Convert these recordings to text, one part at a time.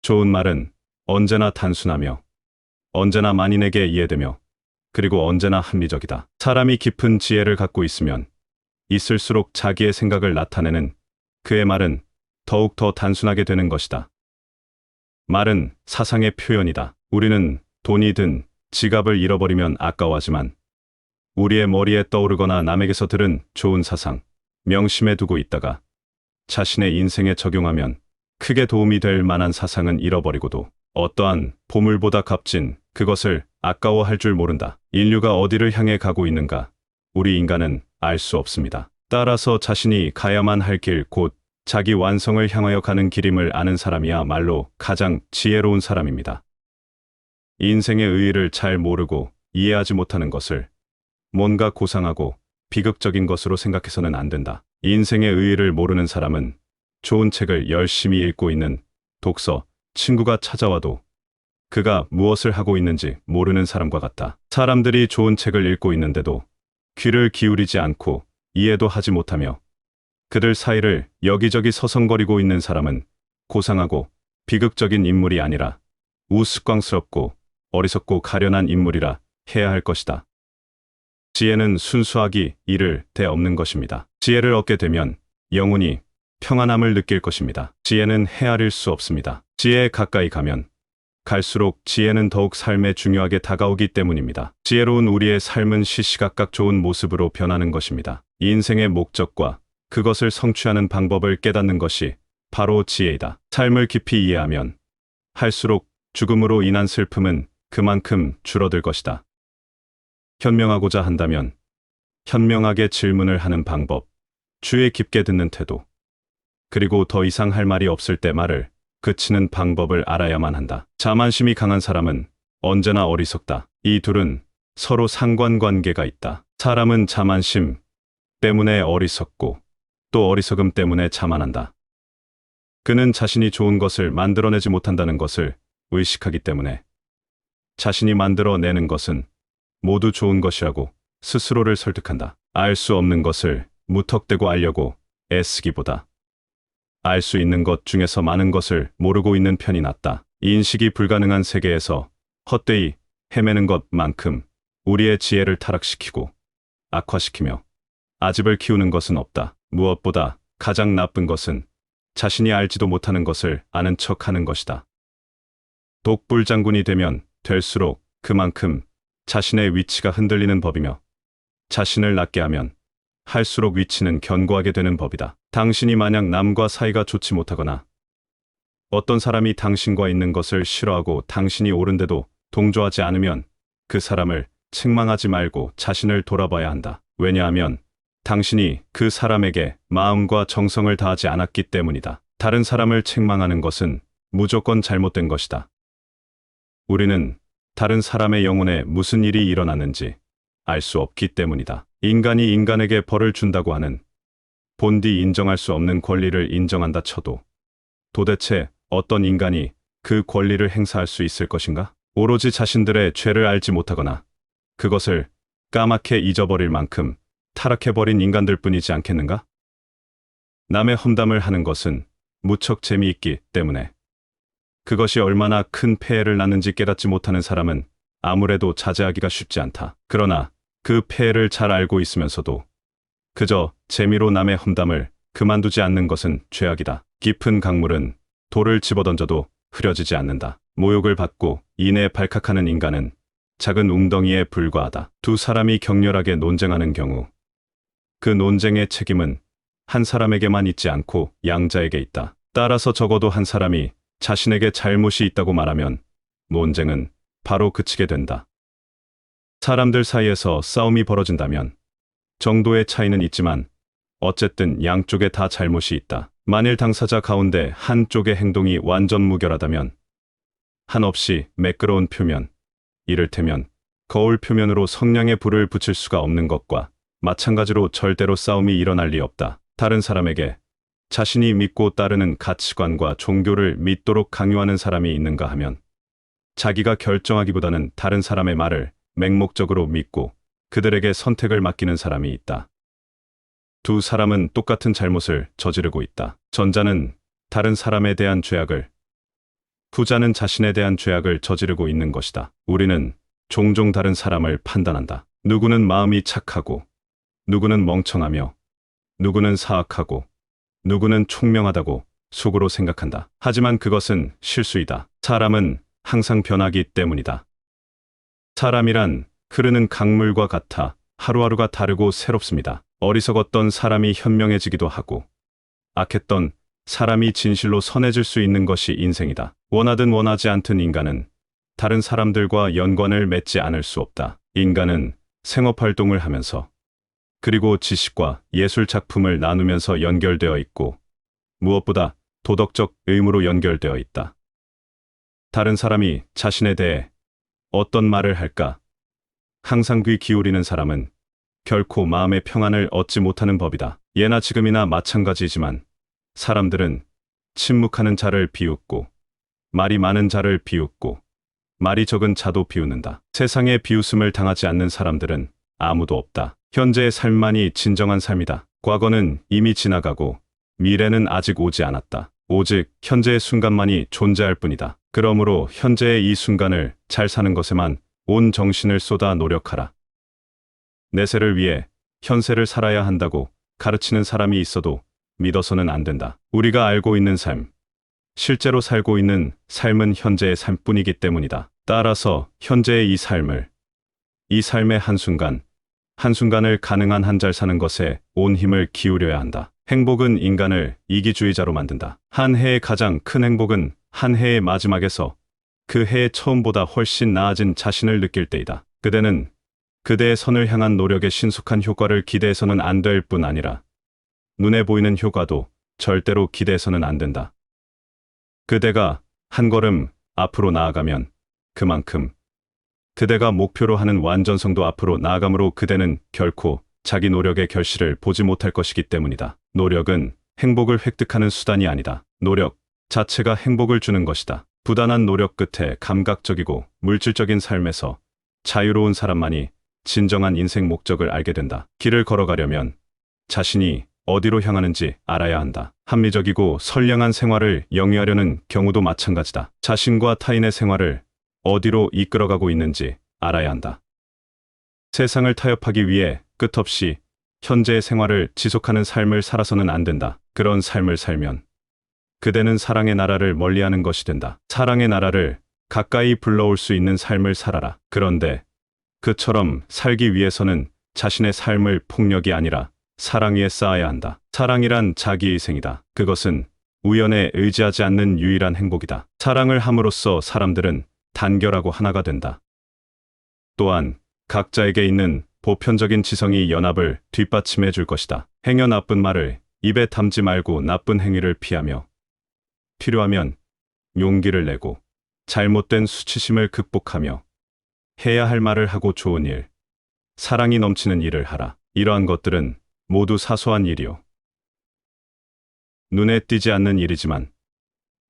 좋은 말은 언제나 단순하며 언제나 만인에게 이해되며 그리고 언제나 합리적이다. 사람이 깊은 지혜를 갖고 있으면 있을수록 자기의 생각을 나타내는 그의 말은 더욱 더 단순하게 되는 것이다. 말은 사상의 표현이다. 우리는 돈이 든 지갑을 잃어버리면 아까워하지만 우리의 머리에 떠오르거나 남에게서 들은 좋은 사상, 명심해 두고 있다가 자신의 인생에 적용하면 크게 도움이 될 만한 사상은 잃어버리고도 어떠한 보물보다 값진 그것을 아까워할 줄 모른다. 인류가 어디를 향해 가고 있는가? 우리 인간은 알 수 없습니다. 따라서 자신이 가야만 할 길, 곧 자기 완성을 향하여 가는 길임을 아는 사람이야말로 가장 지혜로운 사람입니다. 인생의 의의를 잘 모르고 이해하지 못하는 것을 뭔가 고상하고 비극적인 것으로 생각해서는 안 된다. 인생의 의의를 모르는 사람은 좋은 책을 열심히 읽고 있는 독서, 친구가 찾아와도 그가 무엇을 하고 있는지 모르는 사람과 같다. 사람들이 좋은 책을 읽고 있는데도 귀를 기울이지 않고 이해도 하지 못하며 그들 사이를 여기저기 서성거리고 있는 사람은 고상하고 비극적인 인물이 아니라 우스꽝스럽고 어리석고 가련한 인물이라 해야 할 것이다. 지혜는 순수하기 이를 데 없는 것입니다. 지혜를 얻게 되면 영혼이 평안함을 느낄 것입니다. 지혜는 헤아릴 수 없습니다. 지혜에 가까이 가면 갈수록 지혜는 더욱 삶에 중요하게 다가오기 때문입니다. 지혜로운 우리의 삶은 시시각각 좋은 모습으로 변하는 것입니다. 인생의 목적과 그것을 성취하는 방법을 깨닫는 것이 바로 지혜이다. 삶을 깊이 이해하면 할수록 죽음으로 인한 슬픔은 그만큼 줄어들 것이다. 현명하고자 한다면 현명하게 질문을 하는 방법, 주의 깊게 듣는 태도, 그리고 더 이상 할 말이 없을 때 말을 그치는 방법을 알아야만 한다. 자만심이 강한 사람은 언제나 어리석다. 이 둘은 서로 상관관계가 있다. 사람은 자만심 때문에 어리석고 또 어리석음 때문에 자만한다. 그는 자신이 좋은 것을 만들어내지 못한다는 것을 의식하기 때문에 자신이 만들어내는 것은 모두 좋은 것이라고 스스로를 설득한다. 알 수 없는 것을 무턱대고 알려고 애쓰기보다 알 수 있는 것 중에서 많은 것을 모르고 있는 편이 낫다. 인식이 불가능한 세계에서 헛되이 헤매는 것만큼 우리의 지혜를 타락시키고 악화시키며 아집을 키우는 것은 없다. 무엇보다 가장 나쁜 것은 자신이 알지도 못하는 것을 아는 척하는 것이다. 독불장군이 되면 될수록 그만큼 자신의 위치가 흔들리는 법이며 자신을 낮게 하면 할수록 위치는 견고하게 되는 법이다. 당신이 만약 남과 사이가 좋지 못하거나 어떤 사람이 당신과 있는 것을 싫어하고 당신이 옳은데도 동조하지 않으면 그 사람을 책망하지 말고 자신을 돌아봐야 한다. 왜냐하면 당신이 그 사람에게 마음과 정성을 다하지 않았기 때문이다. 다른 사람을 책망하는 것은 무조건 잘못된 것이다. 우리는 다른 사람의 영혼에 무슨 일이 일어나는지 알 수 없기 때문이다. 인간이 인간에게 벌을 준다고 하는 본디 인정할 수 없는 권리를 인정한다 쳐도 도대체 어떤 인간이 그 권리를 행사할 수 있을 것인가? 오로지 자신들의 죄를 알지 못하거나 그것을 까맣게 잊어버릴 만큼 타락해버린 인간들 뿐이지 않겠는가? 남의 험담을 하는 것은 무척 재미있기 때문에 그것이 얼마나 큰 폐해를 낳는지 깨닫지 못하는 사람은 아무래도 자제하기가 쉽지 않다. 그러나 그 폐해를 잘 알고 있으면서도 그저 재미로 남의 험담을 그만두지 않는 것은 죄악이다. 깊은 강물은 돌을 집어던져도 흐려지지 않는다. 모욕을 받고 이내 발칵하는 인간은 작은 웅덩이에 불과하다. 두 사람이 격렬하게 논쟁하는 경우 그 논쟁의 책임은 한 사람에게만 있지 않고 양자에게 있다. 따라서 적어도 한 사람이 자신에게 잘못이 있다고 말하면 논쟁은 바로 그치게 된다. 사람들 사이에서 싸움이 벌어진다면 정도의 차이는 있지만 어쨌든 양쪽에 다 잘못이 있다. 만일 당사자 가운데 한쪽의 행동이 완전 무결하다면 한없이 매끄러운 표면, 이를테면 거울 표면으로 성냥에 불을 붙일 수가 없는 것과 마찬가지로 절대로 싸움이 일어날 리 없다. 다른 사람에게 자신이 믿고 따르는 가치관과 종교를 믿도록 강요하는 사람이 있는가 하면 자기가 결정하기보다는 다른 사람의 말을 맹목적으로 믿고 그들에게 선택을 맡기는 사람이 있다. 두 사람은 똑같은 잘못을 저지르고 있다. 전자는 다른 사람에 대한 죄악을, 부자는 자신에 대한 죄악을 저지르고 있는 것이다. 우리는 종종 다른 사람을 판단한다. 누구는 마음이 착하고, 누구는 멍청하며, 누구는 사악하고, 누구는 총명하다고 속으로 생각한다. 하지만 그것은 실수이다. 사람은 항상 변하기 때문이다. 사람이란 흐르는 강물과 같아 하루하루가 다르고 새롭습니다. 어리석었던 사람이 현명해지기도 하고, 악했던 사람이 진실로 선해질 수 있는 것이 인생이다. 원하든 원하지 않든 인간은 다른 사람들과 연관을 맺지 않을 수 없다. 인간은 생업활동을 하면서, 그리고 지식과 예술 작품을 나누면서 연결되어 있고, 무엇보다 도덕적 의무로 연결되어 있다. 다른 사람이 자신에 대해 어떤 말을 할까? 항상 귀 기울이는 사람은 결코 마음의 평안을 얻지 못하는 법이다. 예나 지금이나 마찬가지지만 사람들은 침묵하는 자를 비웃고, 말이 많은 자를 비웃고, 말이 적은 자도 비웃는다. 세상에 비웃음을 당하지 않는 사람들은 아무도 없다. 현재의 삶만이 진정한 삶이다. 과거는 이미 지나가고 미래는 아직 오지 않았다. 오직 현재의 순간만이 존재할 뿐이다. 그러므로 현재의 이 순간을 잘 사는 것에만 온 정신을 쏟아 노력하라. 내세를 위해 현세를 살아야 한다고 가르치는 사람이 있어도 믿어서는 안 된다. 우리가 알고 있는 삶, 실제로 살고 있는 삶은 현재의 삶뿐이기 때문이다. 따라서 현재의 이 삶을, 이 삶의 한순간, 한순간을 가능한 한 잘 사는 것에 온 힘을 기울여야 한다. 행복은 인간을 이기주의자로 만든다. 한 해의 가장 큰 행복은 한 해의 마지막에서 그 해의 처음보다 훨씬 나아진 자신을 느낄 때이다. 그대는 그대의 선을 향한 노력의 신속한 효과를 기대해서는 안 될 뿐 아니라 눈에 보이는 효과도 절대로 기대해서는 안 된다. 그대가 한 걸음 앞으로 나아가면 그만큼 그대가 목표로 하는 완전성도 앞으로 나아가므로 그대는 결코 자기 노력의 결실을 보지 못할 것이기 때문이다. 노력은 행복을 획득하는 수단이 아니다. 노력 자체가 행복을 주는 것이다. 부단한 노력 끝에 감각적이고 물질적인 삶에서 자유로운 사람만이 진정한 인생 목적을 알게 된다. 길을 걸어가려면 자신이 어디로 향하는지 알아야 한다. 합리적이고 선량한 생활을 영위하려는 경우도 마찬가지다. 자신과 타인의 생활을 어디로 이끌어가고 있는지 알아야 한다. 세상을 타협하기 위해 끝없이 현재의 생활을 지속하는 삶을 살아서는 안 된다. 그런 삶을 살면 그대는 사랑의 나라를 멀리하는 것이 된다. 사랑의 나라를 가까이 불러올 수 있는 삶을 살아라. 그런데 그처럼 살기 위해서는 자신의 삶을 폭력이 아니라 사랑 위에 쌓아야 한다. 사랑이란 자기희생이다. 그것은 우연에 의지하지 않는 유일한 행복이다. 사랑을 함으로써 사람들은 단결하고 하나가 된다. 또한 각자에게 있는 보편적인 지성이 연합을 뒷받침해 줄 것이다. 행여 나쁜 말을 입에 담지 말고 나쁜 행위를 피하며 필요하면 용기를 내고 잘못된 수치심을 극복하며 해야 할 말을 하고 좋은 일, 사랑이 넘치는 일을 하라. 이러한 것들은 모두 사소한 일이요. 눈에 띄지 않는 일이지만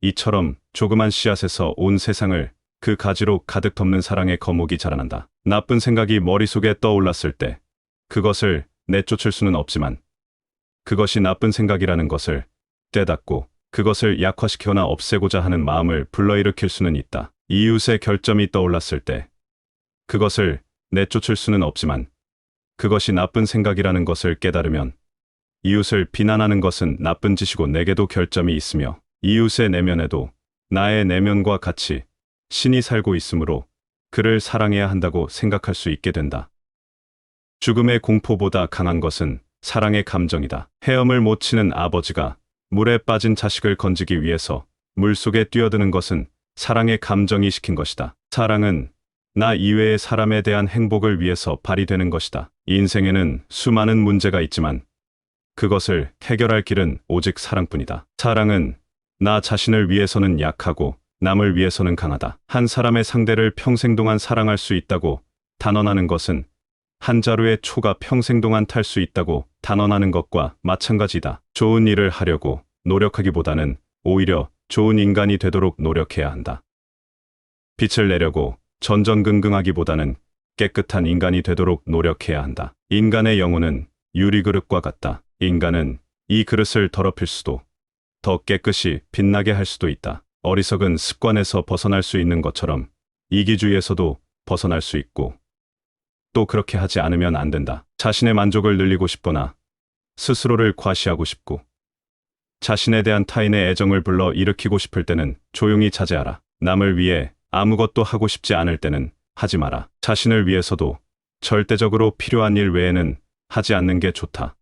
이처럼 조그만 씨앗에서 온 세상을 그 가지로 가득 덮는 사랑의 거목이 자라난다. 나쁜 생각이 머릿속에 떠올랐을 때 그것을 내쫓을 수는 없지만 그것이 나쁜 생각이라는 것을 깨닫고 그것을 약화시켜나 없애고자 하는 마음을 불러일으킬 수는 있다. 이웃의 결점이 떠올랐을 때 그것을 내쫓을 수는 없지만 그것이 나쁜 생각이라는 것을 깨달으면 이웃을 비난하는 것은 나쁜 짓이고 내게도 결점이 있으며 이웃의 내면에도 나의 내면과 같이 신이 살고 있으므로 그를 사랑해야 한다고 생각할 수 있게 된다. 죽음의 공포보다 강한 것은 사랑의 감정이다. 헤엄을 못 치는 아버지가 물에 빠진 자식을 건지기 위해서 물속에 뛰어드는 것은 사랑의 감정이 시킨 것이다. 사랑은 나 이외의 사람에 대한 행복을 위해서 발휘되는 것이다. 인생에는 수많은 문제가 있지만 그것을 해결할 길은 오직 사랑뿐이다. 사랑은 나 자신을 위해서는 약하고 남을 위해서는 강하다. 한 사람의 상대를 평생 동안 사랑할 수 있다고 단언하는 것은 한 자루의 초가 평생 동안 탈 수 있다고 단언하는 것과 마찬가지다. 좋은 일을 하려고 노력하기보다는 오히려 좋은 인간이 되도록 노력해야 한다. 빛을 내려고 전전긍긍하기보다는 깨끗한 인간이 되도록 노력해야 한다. 인간의 영혼은 유리그릇과 같다. 인간은 이 그릇을 더럽힐 수도 더 깨끗이 빛나게 할 수도 있다. 어리석은 습관에서 벗어날 수 있는 것처럼 이기주의에서도 벗어날 수 있고, 또 그렇게 하지 않으면 안 된다. 자신의 만족을 늘리고 싶거나 스스로를 과시하고 싶고 자신에 대한 타인의 애정을 불러 일으키고 싶을 때는 조용히 자제하라. 남을 위해 아무것도 하고 싶지 않을 때는 하지 마라. 자신을 위해서도 절대적으로 필요한 일 외에는 하지 않는 게 좋다.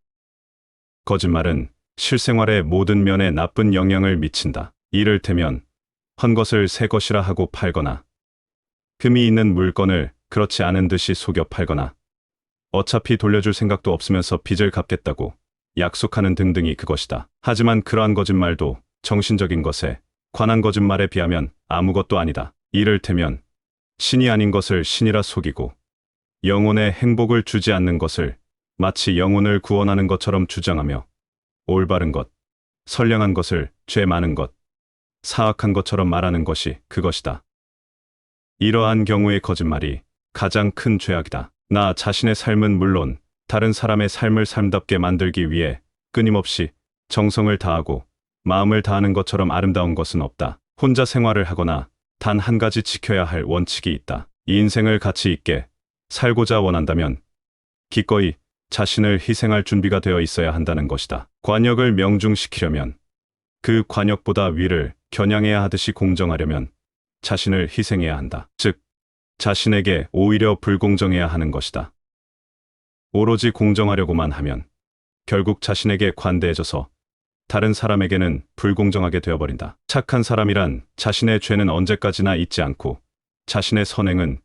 거짓말은 실생활의 모든 면에 나쁜 영향을 미친다. 이를테면 헌것을 새 것이라 하고 팔거나 금이 있는 물건을 그렇지 않은 듯이 속여 팔거나 어차피 돌려줄 생각도 없으면서 빚을 갚겠다고 약속하는 등등이 그것이다. 하지만 그러한 거짓말도 정신적인 것에 관한 거짓말에 비하면 아무것도 아니다. 이를테면 신이 아닌 것을 신이라 속이고 영혼의 행복을 주지 않는 것을 마치 영혼을 구원하는 것처럼 주장하며 올바른 것, 선량한 것을 죄 많은 것, 사악한 것처럼 말하는 것이 그것이다. 이러한 경우의 거짓말이 가장 큰 죄악이다. 나 자신의 삶은 물론 다른 사람의 삶을 삶답게 만들기 위해 끊임없이 정성을 다하고 마음을 다하는 것처럼 아름다운 것은 없다. 혼자 생활을 하거나 단 한 가지 지켜야 할 원칙이 있다. 이 인생을 가치 있게 살고자 원한다면 기꺼이 자신을 희생할 준비가 되어 있어야 한다는 것이다. 관역을 명중시키려면 그 관역보다 위를 겨냥해야 하듯이 공정하려면 자신을 희생해야 한다. 즉, 자신에게 오히려 불공정해야 하는 것이다. 오로지 공정하려고만 하면 결국 자신에게 관대해져서 다른 사람에게는 불공정하게 되어버린다. 착한 사람이란 자신의 죄는 언제까지나 잊지 않고 자신의 선행은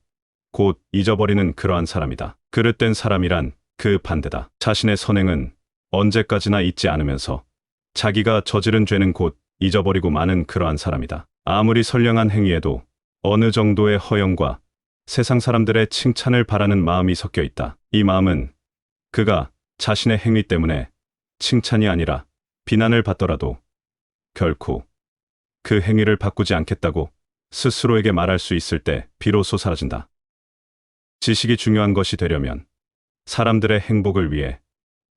곧 잊어버리는 그러한 사람이다. 그릇된 사람이란 그 반대다. 자신의 선행은 언제까지나 잊지 않으면서 자기가 저지른 죄는 곧 잊어버리고 마는 그러한 사람이다. 아무리 선량한 행위에도 어느 정도의 허영과 세상 사람들의 칭찬을 바라는 마음이 섞여 있다. 이 마음은 그가 자신의 행위 때문에 칭찬이 아니라 비난을 받더라도 결코 그 행위를 바꾸지 않겠다고 스스로에게 말할 수 있을 때 비로소 사라진다. 지식이 중요한 것이 되려면 사람들의 행복을 위해,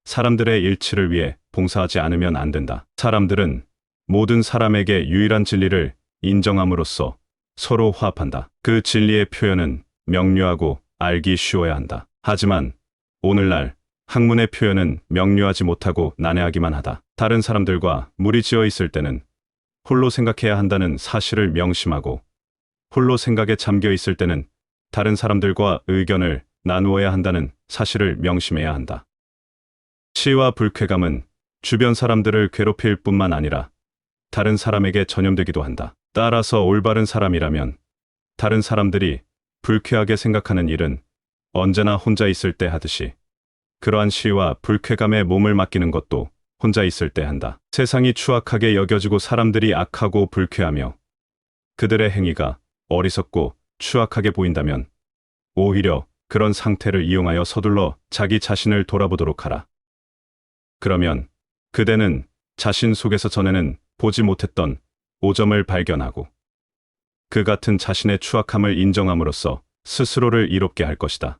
사람들의 일치를 위해 봉사하지 않으면 안 된다. 사람들은 모든 사람에게 유일한 진리를 인정함으로써 서로 화합한다. 그 진리의 표현은 명료하고 알기 쉬워야 한다. 하지만 오늘날 학문의 표현은 명료하지 못하고 난해하기만 하다. 다른 사람들과 무리지어 있을 때는 홀로 생각해야 한다는 사실을 명심하고 홀로 생각에 잠겨 있을 때는 다른 사람들과 의견을 나누어야 한다는 사실을 명심해야 한다. 치와 불쾌감은 주변 사람들을 괴롭힐 뿐만 아니라 다른 사람에게 전염되기도 한다. 따라서 올바른 사람이라면 다른 사람들이 불쾌하게 생각하는 일은 언제나 혼자 있을 때 하듯이 그러한 시와 불쾌감에 몸을 맡기는 것도 혼자 있을 때 한다. 세상이 추악하게 여겨지고 사람들이 악하고 불쾌하며 그들의 행위가 어리석고 추악하게 보인다면 오히려 그런 상태를 이용하여 서둘러 자기 자신을 돌아보도록 하라. 그러면 그대는 자신 속에서 전에는 보지 못했던 오점을 발견하고 그 같은 자신의 추악함을 인정함으로써 스스로를 이롭게 할 것이다.